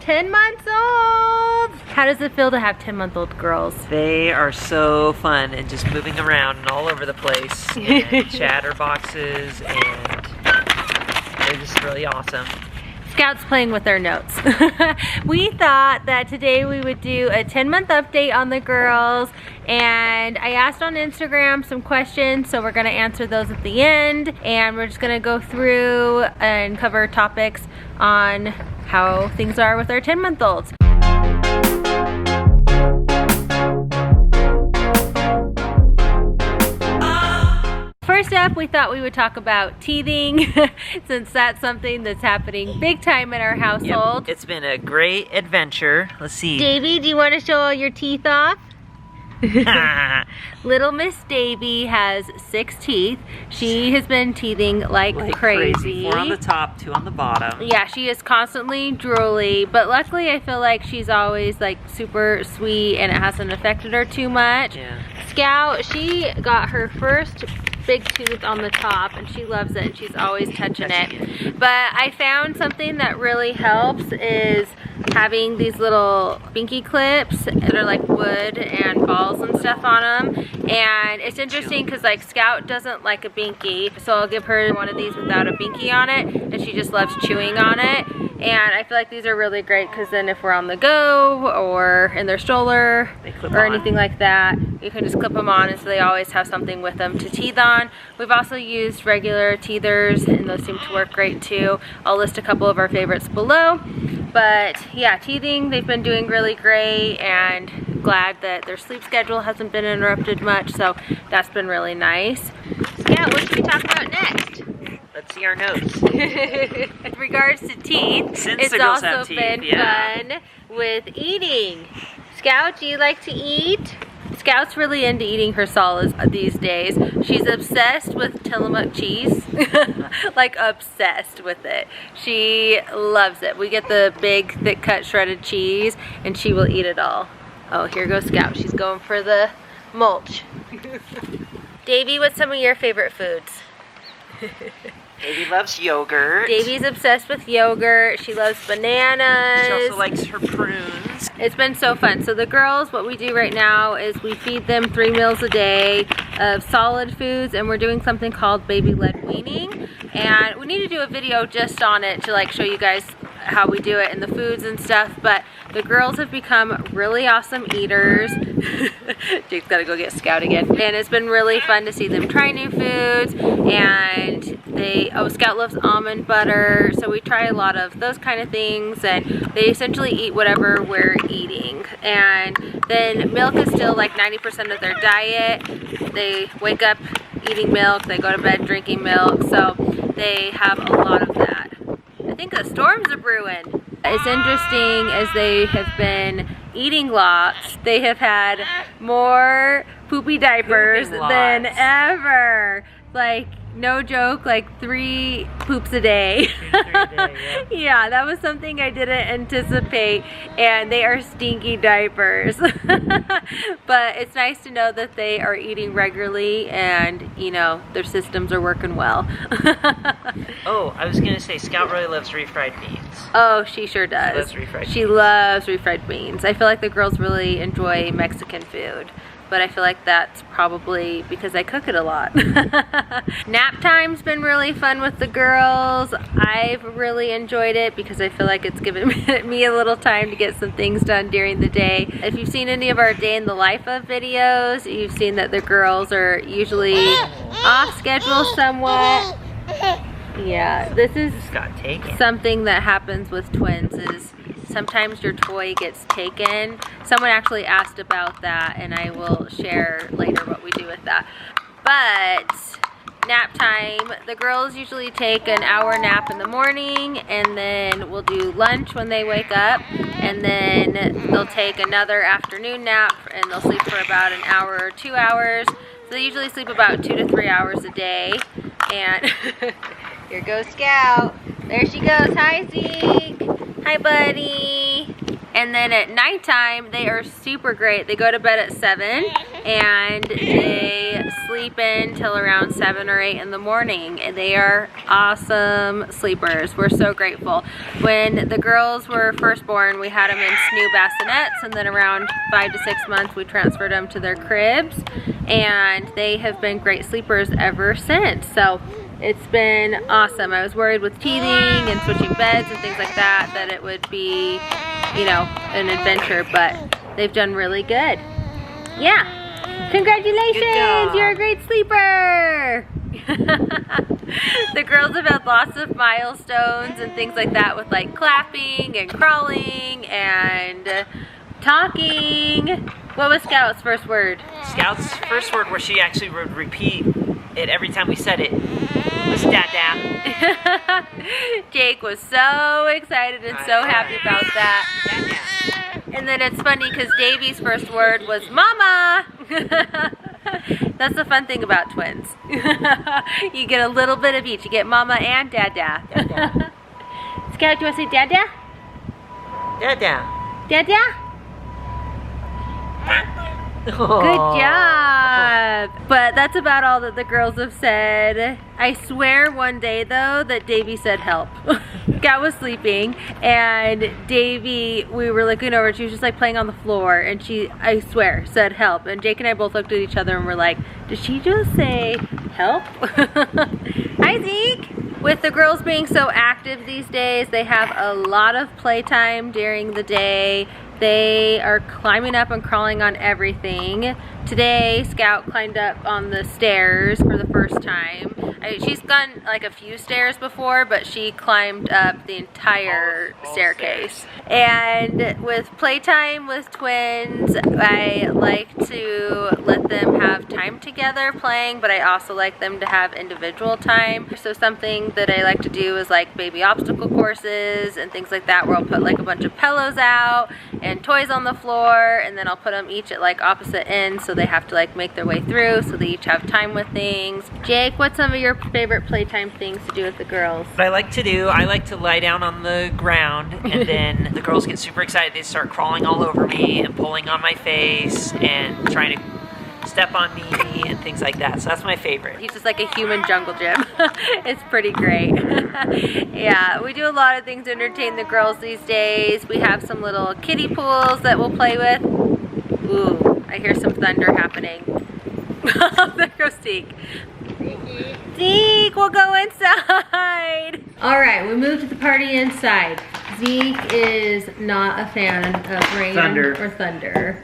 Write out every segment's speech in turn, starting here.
10 months old! How does it feel to have 10-month-old girls? They are so fun and just moving around and all over the place. And chatterboxes, and they're just really awesome. Scout's playing with their notes. We thought that today we would do a 10-month update on the girls, and I asked on Instagram some questions, so we're gonna answer those at the end, and we're just gonna go through and cover topics on how things are with our 10-month-olds. First up, we thought we would talk about teething, since that's something that's happening big time in our household. Yep. It's been a great adventure. Let's see. Davey, do you want to show all your teeth off? Little Miss Davey has 6 teeth. She has been teething like crazy. 4 on the top, 2 on the bottom. Yeah, she is constantly drooly, but luckily I feel like she's always like super sweet and it hasn't affected her too much. Yeah. Scout, she got her first big tooth on the top and she loves it and she's always touching it. But I found something that really helps is having these little binky clips that are like wood and balls and stuff on them. And it's interesting because like Scout doesn't like a binky, so I'll give her one of these without a binky on it, and she just loves chewing on it. And I feel like these are really great because then if we're on the go or in their stroller or anything like that, you can just clip them on, and so they always have something with them to teeth on. We've also used regular teethers and those seem to work great too. I'll list a couple of our favorites below. But yeah, teething, they've been doing really great, and glad that their sleep schedule hasn't been interrupted much, so that's been really nice. Yeah, what should we talk about next? Let's see our notes. In regards to teeth, Since it's the girls also have teeth, been fun with eating. Scout, do you like to eat? Scout's really into eating her solids these days. She's obsessed with Tillamook cheese. Like obsessed with it. She loves it. We get the big thick cut shredded cheese and she will eat it all. Oh, here goes Scout. She's going for the mulch. Davey, what's some of your favorite foods? Davey loves yogurt. Davey's obsessed with yogurt. She loves bananas. She also likes her prunes. It's been so fun. So the girls, what we do right now is we feed them 3 meals a day of solid foods, and we're doing something called baby-led weaning. And we need to do a video just on it to like show you guys how we do it and the foods and stuff, but the girls have become really awesome eaters. Jake's gotta go get Scout again. And it's been really fun to see them try new foods, and Scout loves almond butter, so we try a lot of those kind of things, and they essentially eat whatever we're eating. And then milk is still like 90% of their diet. They wake up eating milk, they go to bed drinking milk, so they have a lot of that. I think the storms are brewing. It's interesting, as they have been eating lots, they have had more poopy diapers than ever. Like, no joke, like 3 poops a day. 2 to 3 a day, yeah. Yeah, that was something I didn't anticipate, and they are stinky diapers. But it's nice to know that they are eating regularly and, you know, their systems are working well. Oh, I was gonna say, Scout really loves refried beans. Oh, she sure does. She loves refried beans. I feel like the girls really enjoy Mexican food, but I feel like that's probably because I cook it a lot. Nap time's been really fun with the girls. I've really enjoyed it because I feel like it's given me a little time to get some things done during the day. If you've seen any of our day in the life of videos, you've seen that the girls are usually off schedule somewhat. Yeah, this is something that happens with twins, is sometimes your toy gets taken. Someone actually asked about that, and I will share later what we do with that. But nap time, the girls usually take an hour nap in the morning, and then we'll do lunch when they wake up, and then they'll take another afternoon nap, and they'll sleep for about an hour or 2 hours. So they usually sleep about 2 to 3 hours a day. And here goes Scout. There she goes. Hi, Zeke. Hi, buddy. And then at nighttime, they are super great. They go to bed at 7 and they sleep in till around 7 or 8 in the morning. And they are awesome sleepers. We're so grateful. When the girls were first born, we had them in snoo bassinets, and then around 5 to 6 months, we transferred them to their cribs. And they have been great sleepers ever since. So it's been awesome. I was worried with teething and switching beds and things like that, that it would be, you know, an adventure, but they've done really good. Yeah. Congratulations, you're a great sleeper. The girls have had lots of milestones and things like that with like clapping and crawling and talking. What was Scout's first word? Scout's first word, where she actually would repeat it every time we said it, was Dada. Jake was so excited and so happy about that. Dada. And then it's funny because Davey's first word was Mama. That's the fun thing about twins. You get a little bit of each. You get Mama and Dada. Dada. Scout, do you want to say Dada? Dada. Dada? Good job. But that's about all that the girls have said. I swear one day though that Davey said help. Scout was sleeping and Davey, we were looking over, she was just like playing on the floor, and she, I swear, said help. And Jake and I both looked at each other and were like, did she just say help? Hi Zeke. With the girls being so active these days, they have a lot of playtime during the day. They are climbing up and crawling on everything. Today, Scout climbed up on the stairs for the first time. She's gone like a few stairs before, but she climbed up the entire staircase. And with playtime with twins, I like to let them have time together playing, but I also like them to have individual time. So something that I like to do is like baby obstacle courses and things like that, where I'll put like a bunch of pillows out and toys on the floor, and then I'll put them each at like opposite ends, so they have to like make their way through, so they each have time with things. Jake, what's some of your favorite playtime things to do with the girls? What I like to do, I like to lie down on the ground, and then the girls get super excited. They start crawling all over me and pulling on my face and trying to step on me and things like that. So that's my favorite. He's just like a human jungle gym. It's pretty great. Yeah, we do a lot of things to entertain the girls these days. We have some little kiddie pools that we'll play with. Ooh, I hear some thunder happening. There goes Zeke. Zeke, we'll go inside. All right, we moved the party inside. Zeke is not a fan of rain or thunder.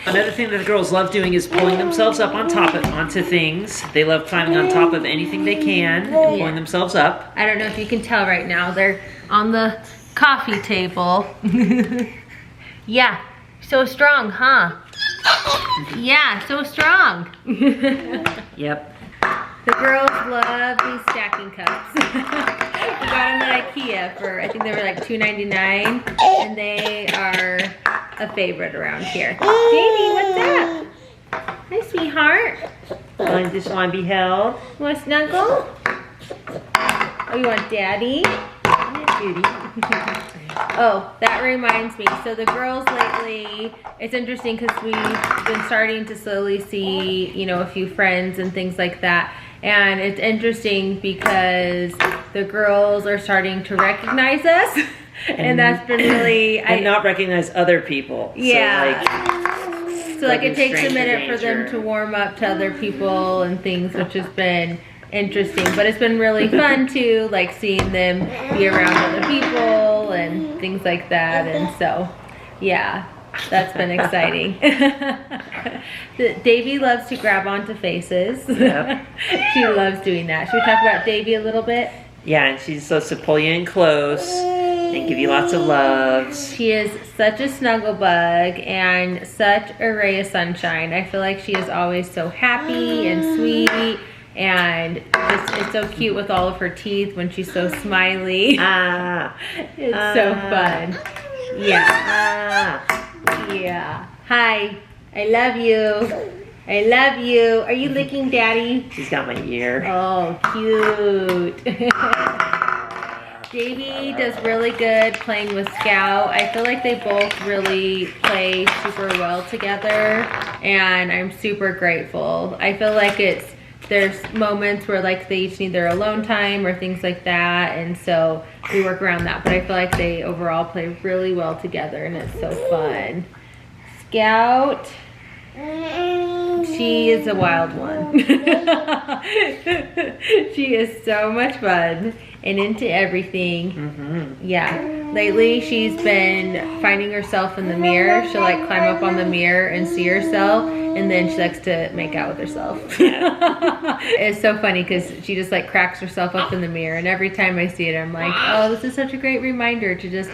Another thing that the girls love doing is pulling themselves up onto things. They love climbing on top of anything they can and pulling themselves up. I don't know if you can tell right now. They're on the coffee table. Yeah, so strong, huh? Yeah, so strong. Yep. The girls love these stacking cups. We got them at IKEA for, I think they were like $2.99, and they are a favorite around here. Davey, what's up? Hi, sweetheart. I just want to be held. You want to snuggle? Oh, you want daddy? Yeah, cutie. Oh, that reminds me. So the girls lately, it's interesting because we've been starting to slowly see, you know, a few friends and things like that. And it's interesting because the girls are starting to recognize us. And that's been really... And not recognize other people. Yeah. So like it takes a stranger minute for them to warm up to other people and things, which has been interesting. But it's been really fun too, like seeing them be around other people and things like that. And so, yeah. That's been exciting. Davey loves to grab onto faces. Yep. She loves doing that. Should we talk about Davey a little bit? Yeah, and she's supposed to pull you in close and give you lots of loves. She is such a snuggle bug and such a ray of sunshine. I feel like she is always so happy and sweet, and it's so cute with all of her teeth when she's so smiley. It's so fun. Yeah. Yeah. Hi. I love you. I love you. Are you licking daddy? She's got my ear. Oh, cute. Davey does really good playing with Scout. I feel like they both really play super well together, and I'm super grateful. I feel like there's moments where like they each need their alone time or things like that, and so we work around that, but I feel like they overall play really well together, and it's so fun. Scout, she is a wild one. She is so much fun and into everything. Yeah, lately she's been finding herself in the mirror. She'll like climb up on the mirror and see herself, and then she likes to make out with herself. It's so funny because she just like cracks herself up in the mirror, and every time I see it I'm like, oh, this is such a great reminder to just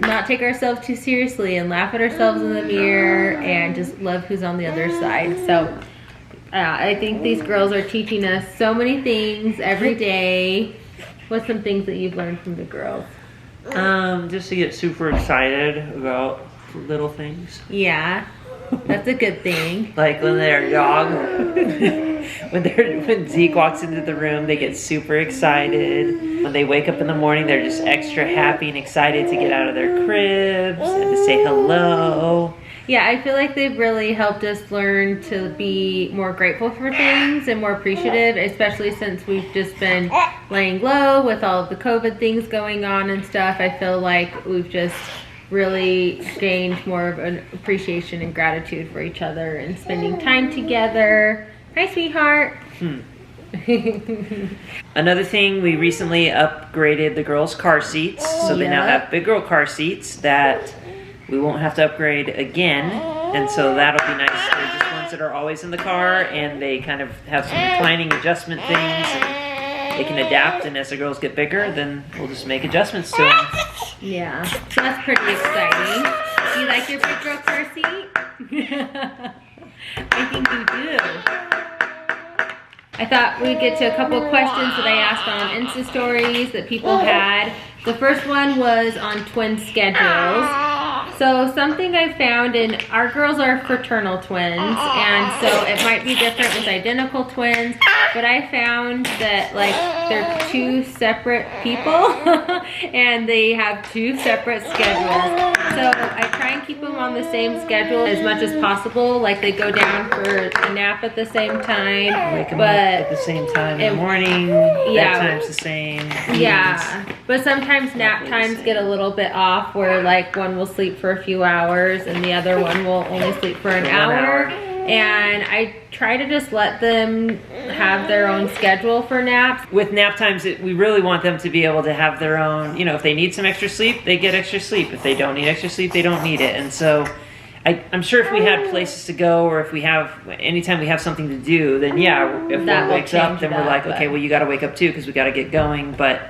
not take ourselves too seriously and laugh at ourselves in the mirror and just love who's on the other side. So I think these girls are teaching us so many things every day. What's some things that you've learned from the girls? Just to get super excited about little things. Yeah, that's a good thing. Like when their dog, when Zeke walks into the room, they get super excited. When they wake up in the morning, they're just extra happy and excited to get out of their cribs and to say hello. Yeah, I feel like they've really helped us learn to be more grateful for things and more appreciative, especially since we've just been laying low with all of the COVID things going on and stuff. I feel like we've just really gained more of an appreciation and gratitude for each other and spending time together. Hi, sweetheart. Another thing, we recently upgraded the girls' car seats, so they now have big girl car seats that we won't have to upgrade again, and so that'll be nice. They're just ones that are always in the car, and they kind of have some reclining adjustment things, and they can adapt, and as the girls get bigger, then we'll just make adjustments to them. Yeah, so that's pretty exciting. Do you like your big girl car seat? I think you do. I thought we'd get to a couple of questions that I asked on Insta stories that people had. The first one was on twin schedules. So something I found, and our girls are fraternal twins, and so it might be different with identical twins, but I found that like they're two separate people and they have two separate schedules. So I try and keep them on the same schedule as much as possible, like they go down for a nap at the same time. Wake them up at the same time in the morning, bedtime's the same. Yeah, but sometimes nap times get a little bit off where like one will sleep for a few hours and the other one will only sleep for an hour. And I try to just let them have their own schedule for naps. With nap times, we really want them to be able to have their own, you know, if they need some extra sleep, they get extra sleep. If they don't need extra sleep, they don't need it. And so I'm sure if we had places to go, or if we have, anytime we have something to do, then yeah, if one wakes up, then we're like, okay, well, you got to wake up too because we got to get going. But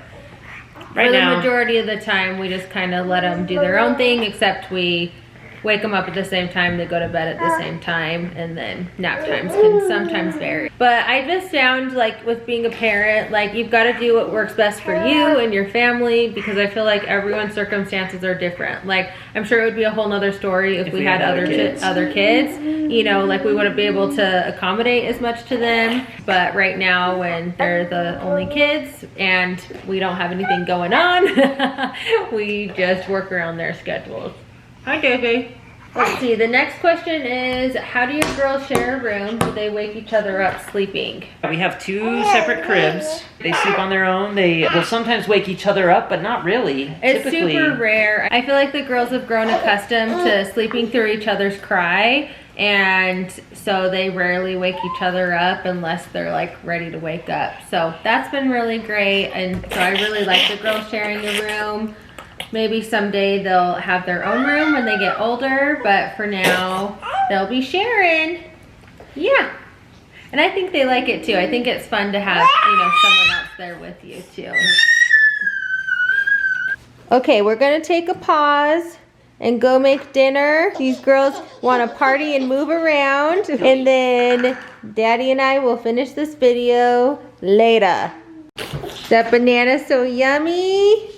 right now, for the majority of the time, we just kind of let them do their own thing, except we wake them up at the same time, they go to bed at the same time, and then nap times can sometimes vary. But I just found like with being a parent, like you've got to do what works best for you and your family, because I feel like everyone's circumstances are different. Like I'm sure it would be a whole nother story if we had other kids. You know, like we wouldn't be able to accommodate as much to them. But right now when they're the only kids and we don't have anything going on, we just work around their schedules. Hi, Davey. Let's see, the next question is, how do your girls share a room? Do they wake each other up sleeping? We have two separate cribs. They sleep on their own. They will sometimes wake each other up, but not really. It's super rare. I feel like the girls have grown accustomed to sleeping through each other's cry, and so they rarely wake each other up unless they're like ready to wake up. So that's been really great, and so I really like the girls sharing a room. Maybe someday they'll have their own room when they get older, but for now, they'll be sharing. Yeah. And I think they like it too. I think it's fun to have, you know, someone else there with you too. Okay, we're gonna take a pause and go make dinner. These girls want to party and move around, and then Daddy and I will finish this video later. That banana's so yummy.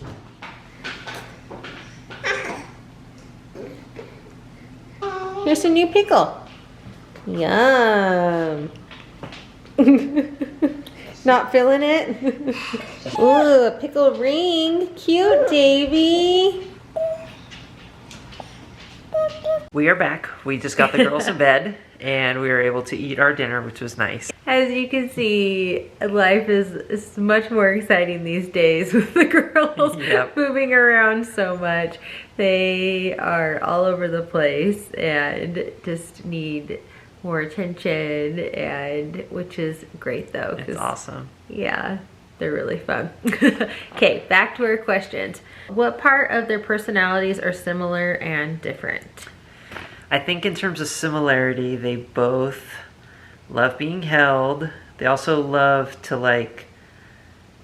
Here's a new pickle. Yum. Not feeling it? Ooh, a pickle ring. Cute, Davey. We are back. We just got the girls in bed and we were able to eat our dinner, which was nice. As you can see, life is much more exciting these days with the girls moving around so much. They are all over the place and just need more attention, and which is great though. It's awesome. Yeah, they're really fun. Okay, back to our questions. What part of their personalities are similar and different? I think in terms of similarity, they both love being held. They also love to like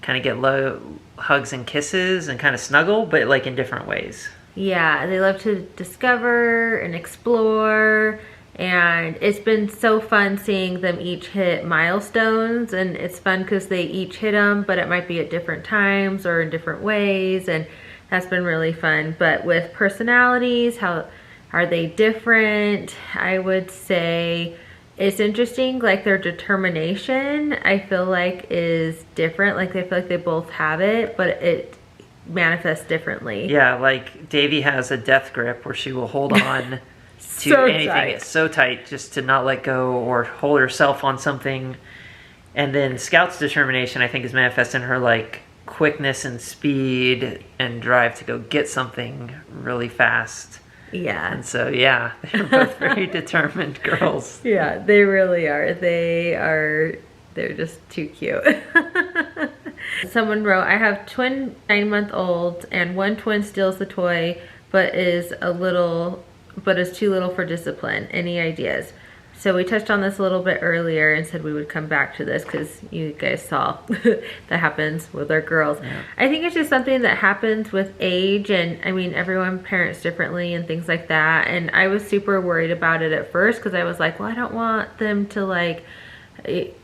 kind of get low hugs and kisses and kind of snuggle, but like in different ways. Yeah, they love to discover and explore, and it's been so fun seeing them each hit milestones, and it's fun because they each hit them, but it might be at different times or in different ways, and that's been really fun. But with personalities, how are they different? I would say it's interesting, like their determination, I feel like is different. Like I feel like they both have it, but it manifests differently. Yeah, like Davey has a death grip where she will hold on to So anything. tight. It's so tight just to not let go or hold herself on something. And then Scout's determination, I think, is manifest in her like quickness and speed and drive to go get something really fast. Yeah. And so, yeah, they're both very determined girls. Yeah, they really are. They're just too cute. Someone wrote, I have twin 9-month-olds and one twin steals the toy but is too little for discipline. Any ideas? So we touched on this a little bit earlier and said we would come back to this because you guys saw that happens with our girls. Yeah. I think it's just something that happens with age, and I mean, everyone parents differently and things like that. And I was super worried about it at first because I was like, well, I don't want them to like, it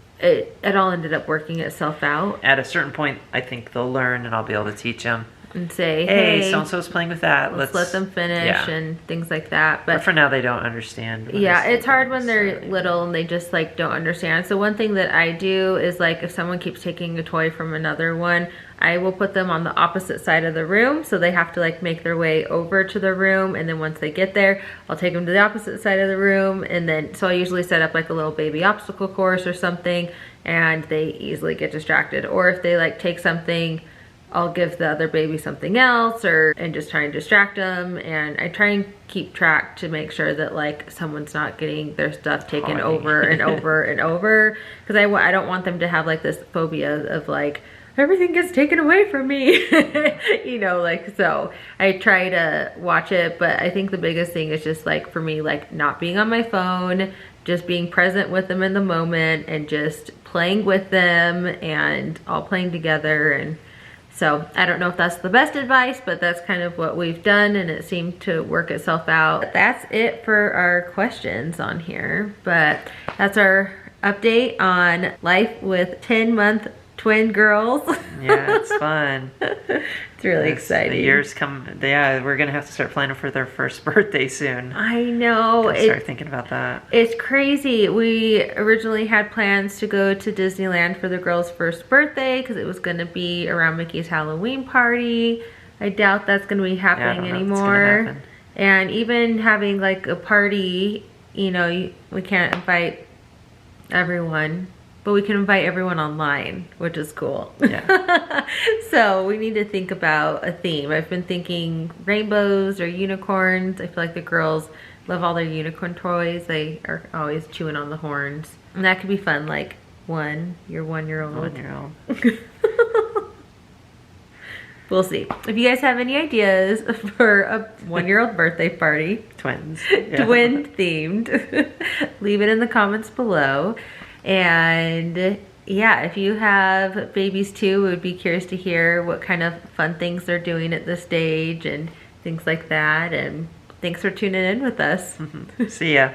all ended up working itself out. At a certain point, I think they'll learn and I'll be able to teach them. And say, hey, so-and-so's playing with that. Let's let them finish and things like that. But for now, they don't understand. Yeah, it's hard when they're little and they just like don't understand. So one thing that I do is like if someone keeps taking a toy from another one, I will put them on the opposite side of the room. So they have to like make their way over to the room. And then once they get there, I'll take them to the opposite side of the room. And then, so I usually set up like a little baby obstacle course or something, and they easily get distracted. Or if they like take something, I'll give the other baby something else and just try and distract them. And I try and keep track to make sure that like someone's not getting their stuff taken over and over and over. Because I don't want them to have like this phobia of like, everything gets taken away from me. You know, like, so I try to watch it. But I think the biggest thing is just like for me, like not being on my phone, just being present with them in the moment and just playing with them and all playing together. And so I don't know if that's the best advice, but that's kind of what we've done and it seemed to work itself out. That's it for our questions on here, but that's our update on life with 10-month twin girls. Yeah, it's fun. It's really exciting. The years come, yeah, we're gonna have to start planning for their first birthday soon. I know. Start thinking about that. It's crazy. We originally had plans to go to Disneyland for the girls' first birthday because it was gonna be around Mickey's Halloween party. I doubt that's gonna be happening anymore. And even having like a party, you know, we can't invite everyone. But we can invite everyone online, which is cool. Yeah. So we need to think about a theme. I've been thinking rainbows or unicorns. I feel like the girls love all their unicorn toys. They are always chewing on the horns. And that could be fun, like your 1-year-old. 1-year-old. We'll see. If you guys have any ideas for a 1-year-old birthday party. Twins. Yeah. Twin themed. Leave it in the comments below. And yeah, if you have babies too, we would be curious to hear what kind of fun things they're doing at this stage and things like that. And thanks for tuning in with us. See ya.